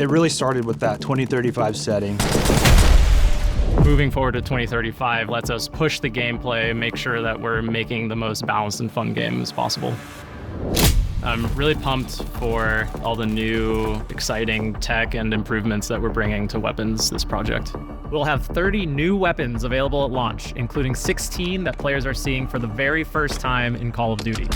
It really started with that 2035 setting. Moving forward to 2035 lets us push the gameplay, make sure that we're making the most balanced and fun game as possible. I'm really pumped for all the new, exciting tech and improvements that we're bringing to weapons this project. We'll have 30 new weapons available at launch, including 16 that players are seeing for the very first time in Call of Duty.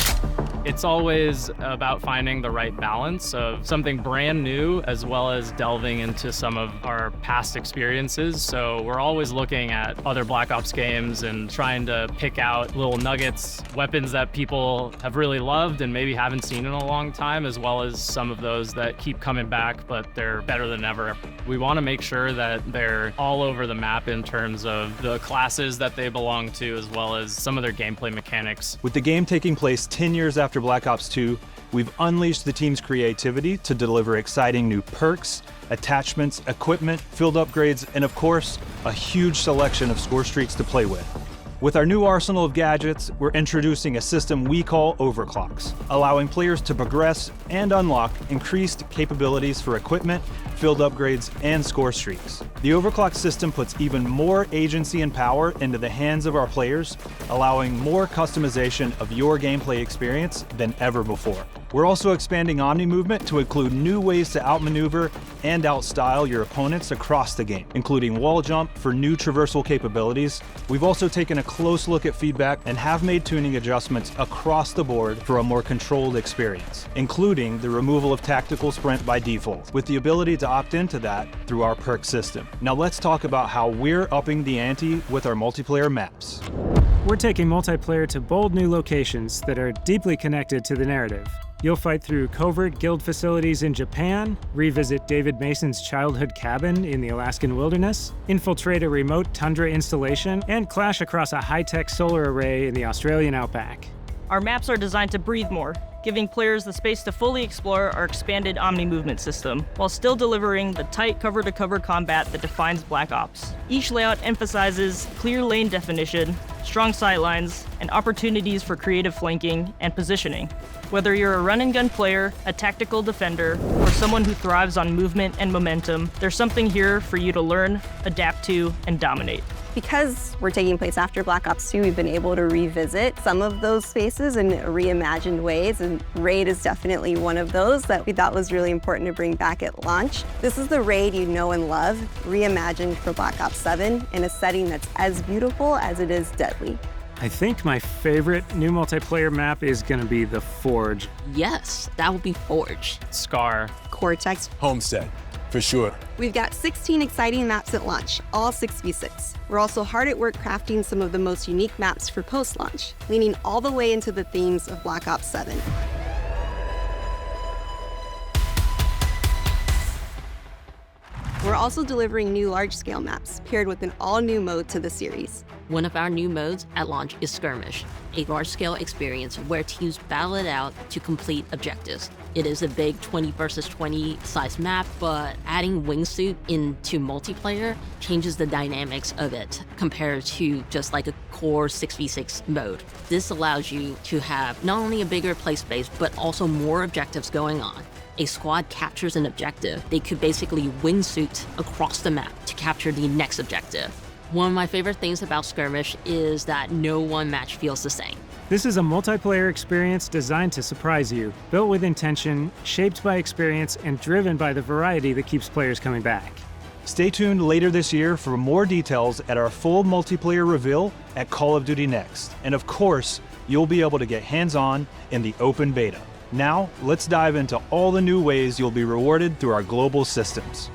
It's always about finding the right balance of something brand new as well as delving into some of our past experiences. So we're always looking at other Black Ops games and trying to pick out little nuggets, weapons that people have really loved and maybe haven't seen in a long time, as well as some of those that keep coming back, but they're better than ever. We want to make sure that they're all over the map in terms of the classes that they belong to, as well as some of their gameplay mechanics. With the game taking place 10 years after Black Ops 2, we've unleashed the team's creativity to deliver exciting new perks, attachments, equipment, field upgrades, and of course, a huge selection of score streaks to play with. With our new arsenal of gadgets, we're introducing a system we call overclocks, allowing players to progress and unlock increased capabilities for equipment, field upgrades, and score streaks. The overclock system puts even more agency and power into the hands of our players, allowing more customization of your gameplay experience than ever before. We're also expanding Omni movement to include new ways to outmaneuver and outstyle your opponents across the game, including wall jump for new traversal capabilities. We've also taken a close look at feedback and have made tuning adjustments across the board for a more controlled experience, including the removal of tactical sprint by default, with the ability to opt into that through our perk system. Now let's talk about how we're upping the ante with our multiplayer maps. We're taking multiplayer to bold new locations that are deeply connected to the narrative. You'll fight through covert guild facilities in Japan, revisit David Mason's childhood cabin in the Alaskan wilderness, infiltrate a remote tundra installation, and clash across a high-tech solar array in the Australian outback. Our maps are designed to breathe more, giving players the space to fully explore our expanded Omni movement system, while still delivering the tight cover-to-cover combat that defines Black Ops. Each layout emphasizes clear lane definition, strong sightlines, and opportunities for creative flanking and positioning. Whether you're a run-and-gun player, a tactical defender, or someone who thrives on movement and momentum, there's something here for you to learn, adapt to, and dominate. Because we're taking place after Black Ops 2, we've been able to revisit some of those spaces in reimagined ways, and Raid is definitely one of those that we thought was really important to bring back at launch. This is the Raid you know and love, reimagined for Black Ops 7 in a setting that's as beautiful as it is deadly. I think my favorite new multiplayer map is going to be the Forge. Yes, that would be Forge. Scar. Cortex. Homestead, for sure. We've got 16 exciting maps at launch, all 6v6. We're also hard at work crafting some of the most unique maps for post-launch, leaning all the way into the themes of Black Ops 7. We're also delivering new large-scale maps, paired with an all-new mode to the series. One of our new modes at launch is Skirmish, a large-scale experience where teams battle it out to complete objectives. It is a big 20 versus 20 size map, but adding wingsuit into multiplayer changes the dynamics of it compared to just like a core 6v6 mode. This allows you to have not only a bigger play space, but also more objectives going on. A squad captures an objective, they could basically wingsuit across the map to capture the next objective. One of my favorite things about Skirmish is that no one match feels the same. This is a multiplayer experience designed to surprise you, built with intention, shaped by experience, and driven by the variety that keeps players coming back. Stay tuned later this year for more details at our full multiplayer reveal at Call of Duty Next. And of course, you'll be able to get hands-on in the open beta. Now, let's dive into all the new ways you'll be rewarded through our global systems.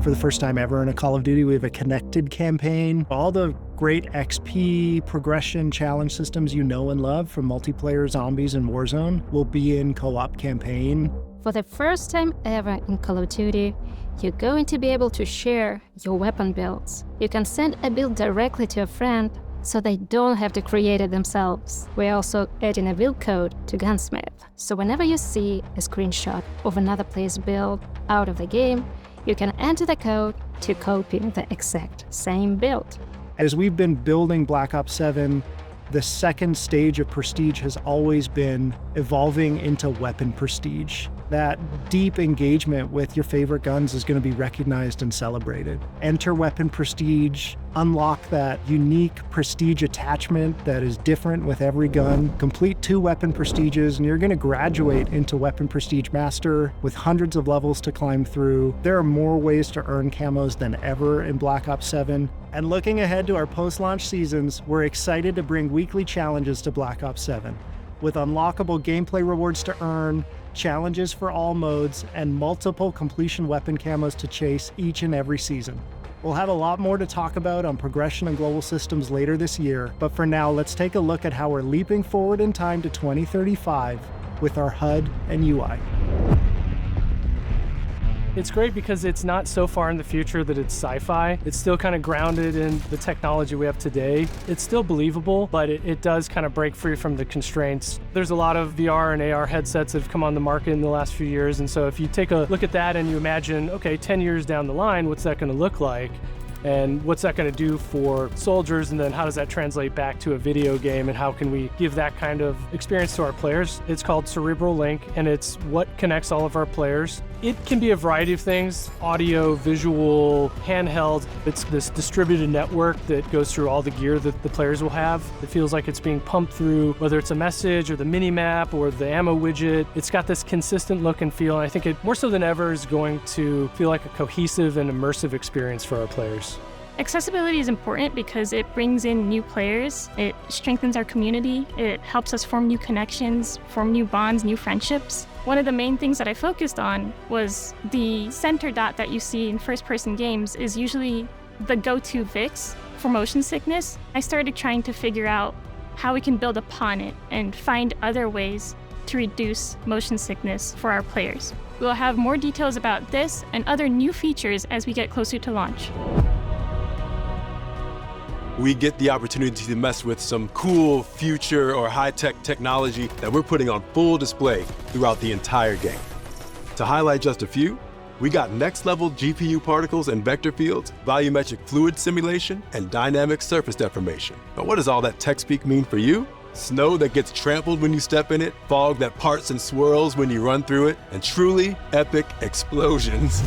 For the first time ever in a Call of Duty, we have a connected campaign. All the great XP, progression, challenge systems you know and love from multiplayer zombies and Warzone will be in co-op campaign. For the first time ever in Call of Duty, you're going to be able to share your weapon builds. You can send a build directly to a friend, so they don't have to create it themselves. We're also adding a build code to Gunsmith, so whenever you see a screenshot of another player's build out of the game, you can enter the code to copy the exact same build. As we've been building Black Ops 7, the second stage of Prestige has always been evolving into weapon prestige. that deep engagement with your favorite guns is going to be recognized and celebrated. Enter Weapon Prestige, unlock that unique prestige attachment that is different with every gun, complete 2 Weapon Prestiges, and you're going to graduate into Weapon Prestige Master with hundreds of levels to climb through. There are more ways to earn camos than ever in Black Ops 7. And looking ahead to our post-launch seasons, we're excited to bring weekly challenges to Black Ops 7. With unlockable gameplay rewards to earn, challenges for all modes, and multiple completion weapon camos to chase each and every season. We'll have a lot more to talk about on progression and global systems later this year, but for now, let's take a look at how we're leaping forward in time to 2035 with our HUD and UI. It's great because it's not so far in the future that it's sci-fi. It's still kind of grounded in the technology we have today. It's still believable, but it does kind of break free from the constraints. There's a lot of VR and AR headsets that have come on the market in the last few years, and so if you take a look at that and you imagine, okay, 10 years down the line, what's that going to look like? And what's that going to do for soldiers, and then how does that translate back to a video game, and how can we give that kind of experience to our players? It's called Cerebral Link, and it's what connects all of our players. It can be a variety of things: audio, visual, handheld. It's this distributed network that goes through all the gear that the players will have. It feels like it's being pumped through, whether it's a message or the mini-map or the ammo widget. It's got this consistent look and feel, and I think it, more so than ever, is going to feel like a cohesive and immersive experience for our players. Accessibility is important because it brings in new players, it strengthens our community, it helps us form new connections, form new bonds, new friendships. One of the main things that I focused on was the center dot that you see in first-person games is usually the go-to fix for motion sickness. I started trying to figure out how we can build upon it and find other ways to reduce motion sickness for our players. We'll have more details about this and other new features as we get closer to launch. We get the opportunity to mess with some cool future or high-tech technology that we're putting on full display throughout the entire game. To highlight just a few, we got next-level GPU particles and vector fields, volumetric fluid simulation, and dynamic surface deformation. But what does all that tech speak mean for you? Snow that gets trampled when you step in it, fog that parts and swirls when you run through it, and truly epic explosions